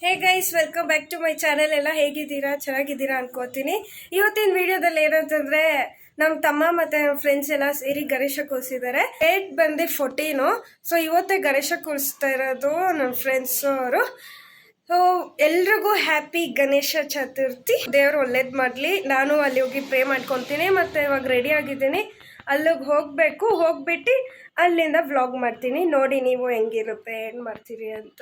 Hey guys, welcome back to my channel. ಎಲ್ಲ ಹೇಗಿದ್ದೀರಾ? ಚೆನ್ನಾಗಿದ್ದೀರಾ ಅನ್ಕೋತೀನಿ. ಇವತ್ತಿನ ವಿಡಿಯೋದಲ್ಲಿ ಏನಂತಂದ್ರೆ ನಮ್ಮ ತಮ್ಮ ಮತ್ತೆ ನಮ್ಮ ಫ್ರೆಂಡ್ಸ್ ಎಲ್ಲ ಸೇರಿ ಗಣೇಶ ಕೂರಿಸಿದ್ದಾರೆ. ಡೇಟ್ ಬಂದು 14. ಸೊ ಇವತ್ತೇ ಗಣೇಶ ಕೂರಿಸ್ತಾ ಇರೋದು ನನ್ನ ಫ್ರೆಂಡ್ಸ್ ಅವರು. ಸೊ ಎಲ್ರಿಗೂ ಹ್ಯಾಪಿ ಗಣೇಶ ಚತುರ್ಥಿ. ದೇವರು ಒಳ್ಳೇದು ಮಾಡಲಿ. ನಾನು ಅಲ್ಲಿ ಹೋಗಿ ಪ್ರೇ ಮಾಡ್ಕೊತೀನಿ. ಮತ್ತೆ ಇವಾಗ ರೆಡಿ ಆಗಿದ್ದೀನಿ, ಅಲ್ಲಿಗೆ ಹೋಗಬೇಕು. ಹೋಗ್ಬಿಟ್ಟು ಅಲ್ಲಿಂದ ವ್ಲಾಗ್ ಮಾಡ್ತೀನಿ. ನೋಡಿ ನೀವು ಹೆಂಗಿರುತ್ತೆ, ಏನು ಮಾಡ್ತೀರಿ ಅಂತ.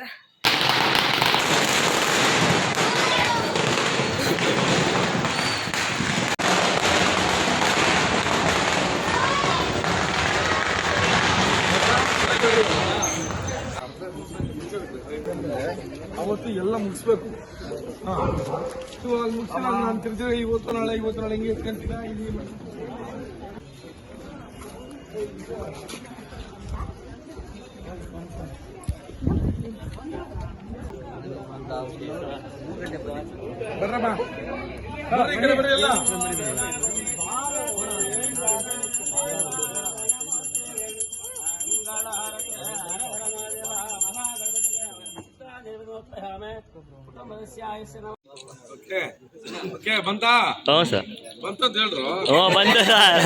ಅವತ್ತು ಎಲ್ಲ ಮುಗಿಸ್ಬೇಕು. ಇವಾಗ ಮುಗಿಸಿ ನಾನು ತಿರ್ತೀವಿ. ಇವತ್ತು ನಾಳೆ ಹಿಂಗೆ ಇಟ್ಕೊಂತೀನ. ಬರ್ರಮ್ಮ, ಬರ್ರಿ ಈ ಕಡೆ ಬರ್ರಿ ಎಲ್ಲ. ಬಂತಾ? ಸರ್ ಬಂತಂತ ಹೇಳ್ರು. ಬಂತು sir.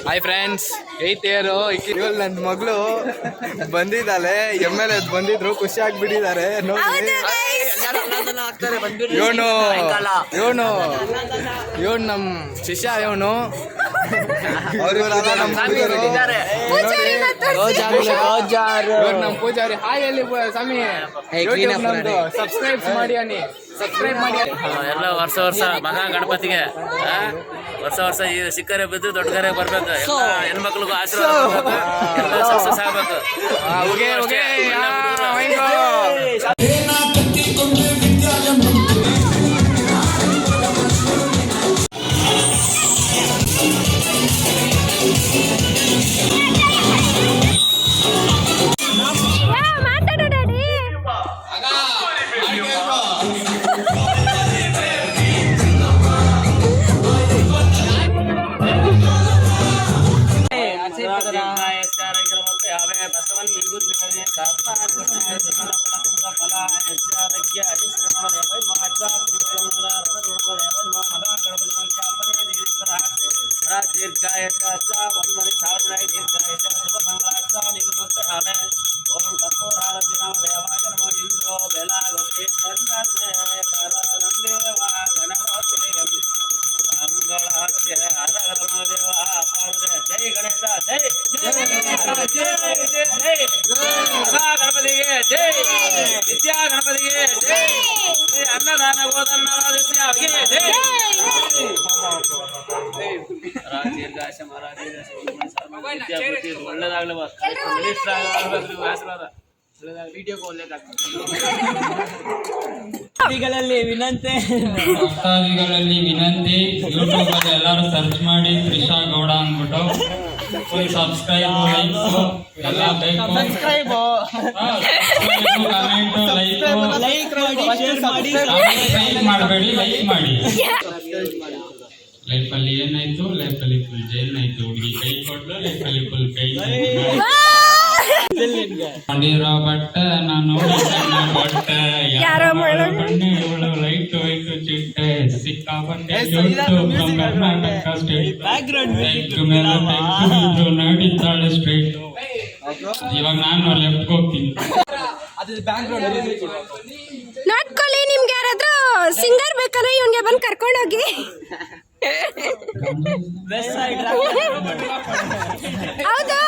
Hi friends, 8th year ನನ್ನ ಮಗಳು ಬಂದಿದ್ದಾಳೆ. MLA ಬಂದಿದ್ರು, ಖುಷಿ ಆಗ್ಬಿಟ್ಟಿದ್ದಾರೆ. ಇವನು ನಮ್ ಶಿಷ್ಯ. ಇವನು ನಮ್ ಪೂಜಾರಿ. ಹಾಯ್ ಅಲ್ಲಿ ಸ್ವಾಮಿ, ಸಬ್ಸ್ಕ್ರೈಬ್ ಮಾಡಿ ಅನ್ನಿ, ಸಬ್ಸ್ಕ್ರೈಬ್ ಮಾಡಿ. ಎಲ್ಲ ವರ್ಷ ಮಹಾ ಗಣಪತಿಗೆ ವರ್ಷ ಈ ಸಿಕ್ಕರೆ ಬಿದ್ದು ದೊಡ್ಡ ಕರೆ ಬರ್ಬೇಕು. ಎಲ್ಲ ಹೆಣ್ಮಕ್ಳಿಗೂ ಆಶೀರ್ವಾದ ಎಲ್ಲ ಸಕ್ಸಸ್ ಆಗ್ಬೇಕು. ಒಳ್ಳೇದಾಗ್ಲಿ, ವಿನಂತಿ. ಯೂಟ್ಯೂಬ್ ಅಲ್ಲಿ ಎಲ್ಲರೂ ಸರ್ಚ್ ಮಾಡಿ ತ್ರಿಷಾ ಗೌಡ ಅಂದ್ಬಿಟ್ಟು ಫುಲ್ ಸಬ್ಸ್ಕ್ರೈಬ್, ಎಲ್ಲ ಬೇಕು. ಕಮೆಂಟು, ಲೈಕ್ ಮಾಡಬೇಡಿ, ಲೈಕ್ ಮಾಡಿ. ಲೈಫಲ್ಲಿ ಏನಾಯ್ತು? ಲೈಫಲ್ಲಿ ಫುಲ್ ಜೈಲ್ ಆಯ್ತು. ಹುಡುಗಿ ಕೈ ಕೊಡ್ಲು, ಲೈಫಲ್ಲಿ ಫುಲ್ ಕೈ ಮಾಡಿರೋ ಬಟ್ಟೆ ನಾನು ಬಟ್ಟೆ ಬಣ್ಣೆ ಇವಳು ಲೈಟ್ ವೈಟ್ ಚಿಟ್ಟೆ ಸಿಕ್ಕಾಪಟ್ಟೆ ಕರ್ನಾಟಕ ಸ್ಟೇಟ್ ಮೇಲೆ ನಡೀತಾಳೆ ಸ್ಟ್ರೇಟ್. ಇವಾಗ ನಾನು ಲೆಫ್ಟ್ ಹೋಗ್ತೀನಿ. ನೋಡ್ಕೊಳ್ಳಿ, ನಿಮ್ಗೆ ಯಾರಾದ್ರೂ ಸಿಂಗರ್ ಬೇಕಾದ್ರೆ ಇವನ್ಗೆ ಬಂದು ಕರ್ಕೊಂಡೋಗಿ. ಹೌದು,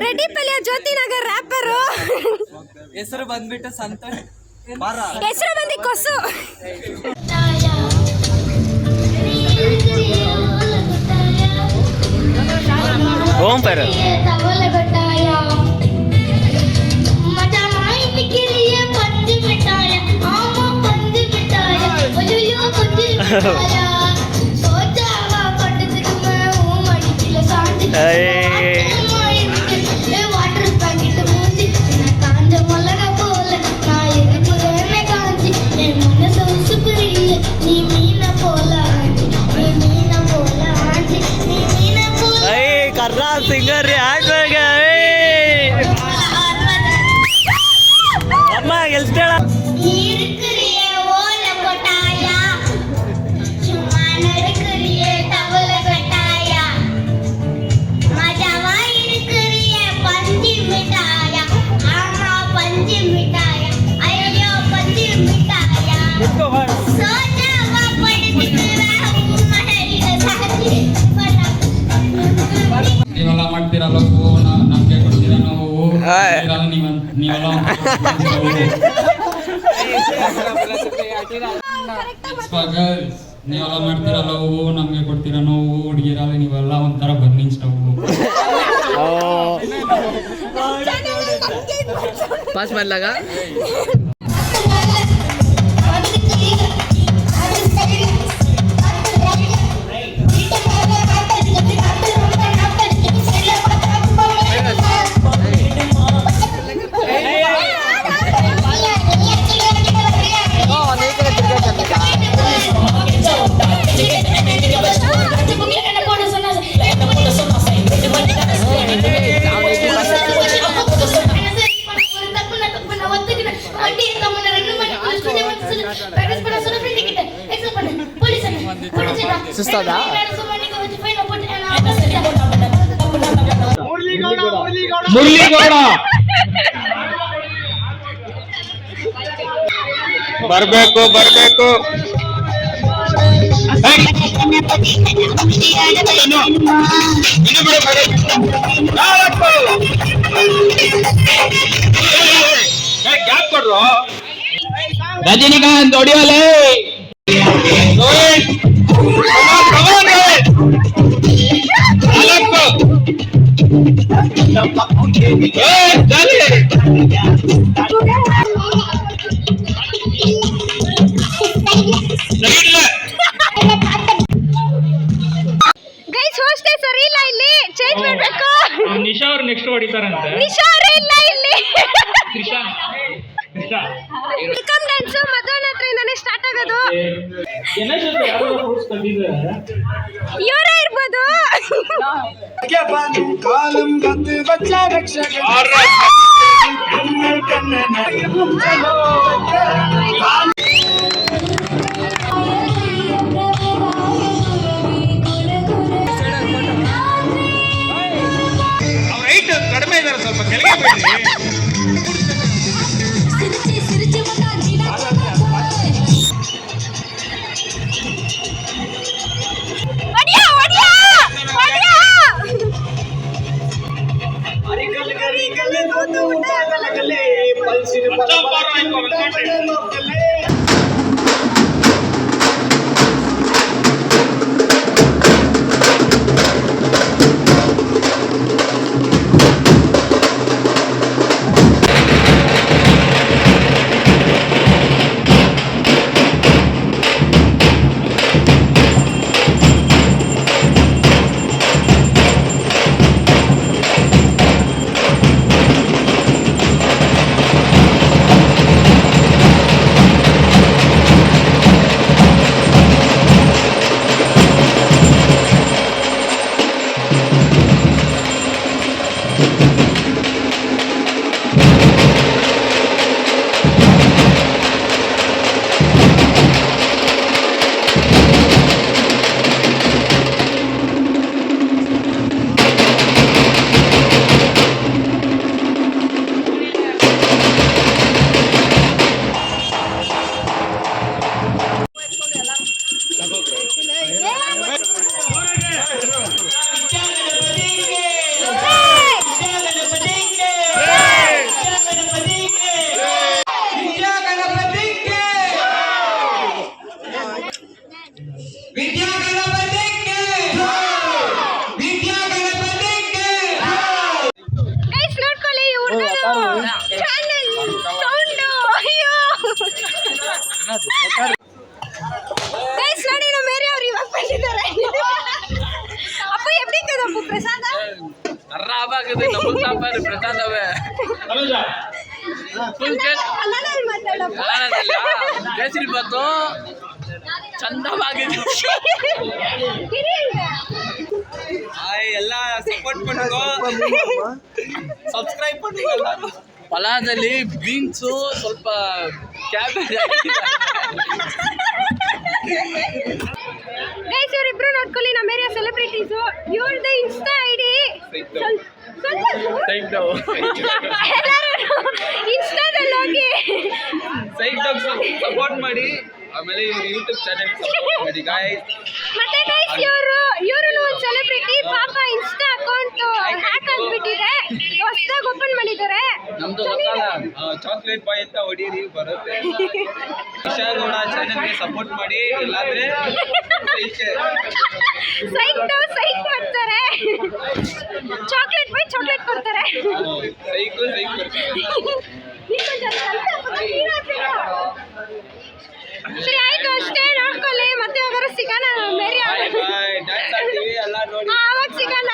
ರೆಡ್ಡಿ ಪಲ್ಯ ಜ್ಯೋತಿನಗರ್ ರ್ಯಾಪರು. ಹೆಸರು ಬಂದ್ಬಿಟ್ಟು ಸಂತೋಷ್. ಹೆಸರು ಬಂದು ಕೊಸು. ಓಂ ಪರ ಸಿಂಗರ್ இருக்கிறிய ஓல கொட்டாயா சும்மா நடக்கிறிய தவள கொட்டாயா மஜாவா இருக்கிறிய பஞ்சு மிட்டாயா ஆமா பஞ்சு மிட்டாயா ஐயோ பஞ்சு மிட்டாயா சோஜாவா படுத்துக்கிற மஹரில சாச்சி ನೀವೆಲ್ಲ ಮಾಡ್ತೀರಲ್ಲ ಹೂವು ನಮ್ಗೆ ಕೊಡ್ತೀರ ನಾವು ನೀವೆಲ್ಲ ಗರ್ಲ್ಸ್ ನೀವೆಲ್ಲ ಮಾಡ್ತೀರಲ್ಲ ಹೂವು ನಮ್ಗೆ ಕೊಡ್ತೀರ ನಾವು ಹುಡುಗಿರಲ್ಲ ನೀವೆಲ್ಲ ಒಂಥರ ಬರ್ನಿಂಗ್ ಸ್ಟವ್. ಪಾಸ್ ಮಾಡ್ಲಾಗ ಸುಸ್ತಾದಾ ಮುರಳಿಗೌಡ ಬರ್ಬೇಕು ರಜನಿಕಾಂತ್ ಹೊಡಿಯೋಲೆ ಗೈಸ್ ಹೋಸ್ಟೇ ಸರಿ ಇಲ್ಲ ಇಲ್ಲಿ ಚೇಂಜ್ ಮಾಡಬೇಕು. ನಿಶಾ ಅವ್ರು ನೆಕ್ಸ್ಟ್ ಹೊಡಿತಾರಂತೆ. ನಿಶಾ ಅವರೇ ಇಲ್ಲ ಇಲ್ಲಿ. ವೆಲ್ಕಮ್ ಡ್ಯಾನ್ಸ್ ಮಧ್ಯಾಹ್ನ ಹತ್ರದಿಂದಾನೇ ಸ್ಟಾರ್ಟ್ ಆಗೋದು. ಇವರೇ ಇರ್ಬೋದು. ಕಡಿಮೆ ಇದಾರೆ, ಸ್ವಲ್ಪ ಕೆಳಗೆ ಬಿಡಿ. ನೋಡಿ ನಮ್ಮ ಮೇರೆ ಅವ್ರು ಇವಾಗ ಬಂದಿದ್ದಾರೆ. ಅಪ್ಪ எப்படி இருக்குது ಅಪ್ಪ ಪ್ರಸಾದ? ಅರ್ರಾಬಾಗಿದೆ ಡಬಲ್ ಸಾಂಬಾರ್ ಪ್ರಸಾದವೇ ಫುಲ್ ಕನ್ನಡದಲ್ಲಿ ಮಾತಾಡಪ್ಪ. ಕೇಸರಿ ಬಾತು ಚಂದವಾಗಿದೆ. ಎಲ್ಲ ಸಪೋರ್ಟ್ பண்ணுங்க, ಸಬ್ಸ್ಕ್ರೈಬ್ பண்ணுங்க. ಪಲಾದಲ್ಲಿ ಬೀನ್ಸು ಸ್ವಲ್ಪ ಕ್ಯಾಬೇಜ್ ಗೈಸ್ ಇವರಿಬ್ರು ನೋಡ್ಕೊಳ್ಳಿ ನಮ್ಮ ಏರಿಯಾ ಸೆಲೆಬ್ರಿಟೀಸು. ಇವ್ರದ್ದು ಇನ್ಸ್ಟಾ ಐಡಿ ಇನ್ಸ್ಟಾದಲ್ಲಿ ಹೋಗಿ ಸಪೋರ್ಟ್ ಮಾಡಿ. ಆಮೇಲೆ ಯೂಟ್ಯೂಬ್ ಚಾನೆಲ್ ಸಪೋರ್ಟ್ ಮಾಡಿ ಗಾಯ್ಸ್. ಮತ್ತೆ ಗೈಸ್ ಇವರು ಒಂದು ಸೆಲೆಬ್ರಿಟಿ. ಪಾಪ ಇನ್ಸ್ಟಾ ಅಕೌಂಟ್ ಹ್ಯಾಕ್ ಆಗ್ಬಿಟ್ಟಿದೆ, ಹೊಸದಾಗಿ ಓಪನ್ ಮಾಡಿದ್ದಾರೆ. ನಮ್ದು ಗೊತ್ತಲ್ಲ ಚಾಕ್ಲೇಟ್ ಬಾಯ್ ಅಂತ ಹೊಡೀರಿ ಬರುತ್ತೆ. ವಿಶಾಲಗೌಡ ಚಾನೆಲ್ಗೆ ಸಪೋರ್ಟ್ ಮಾಡಿ, ಇಲ್ಲಾಂದ್ರೆ ಸೈಕ್ ಮಾಡ್ತಾರೆ. ಚಾಕ್ಲೇಟ್ ಬಾಯ್ ಚಾಕ್ಲೇಟ್ ಕೊಡ್ತಾರೆ. ಸರಿ ಆಯ್ತು ಅಷ್ಟೇ, ನೋಡ್ಕೊಳ್ಳಿ. ಮತ್ತೆ ಯಾವಾಗಾರು ಸಿಗೋಣ ಮೇರಿ ಆವಾಗ ಸಿಗೋಣ.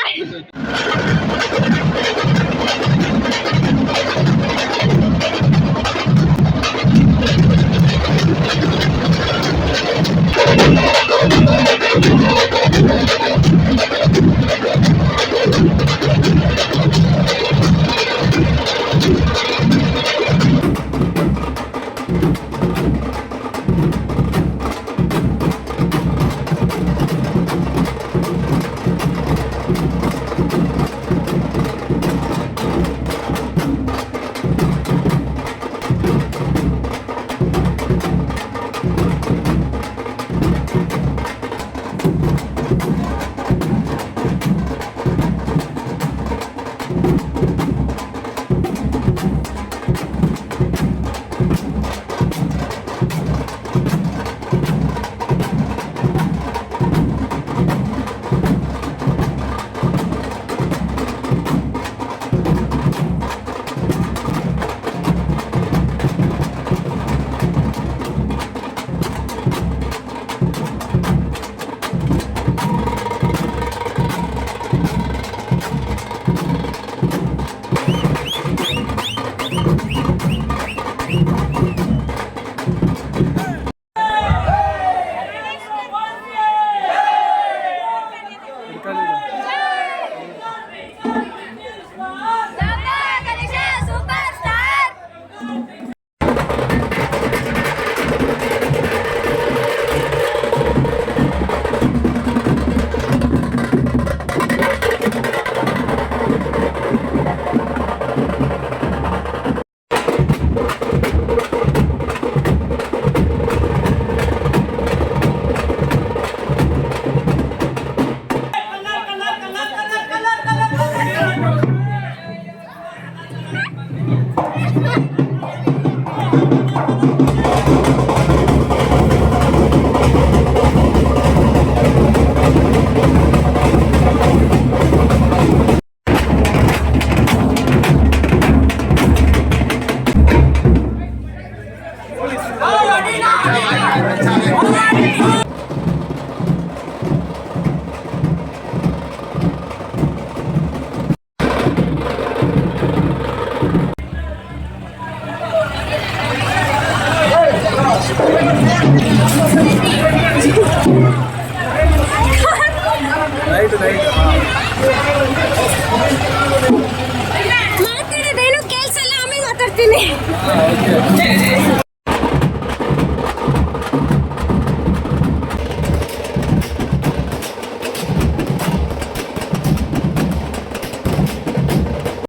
ಮಾತಾಡೋದೇನು ಕೇಳಿಸಲ್ಲ, ಆಮೇಲೆ ಮಾತಾಡ್ತೀನಿ.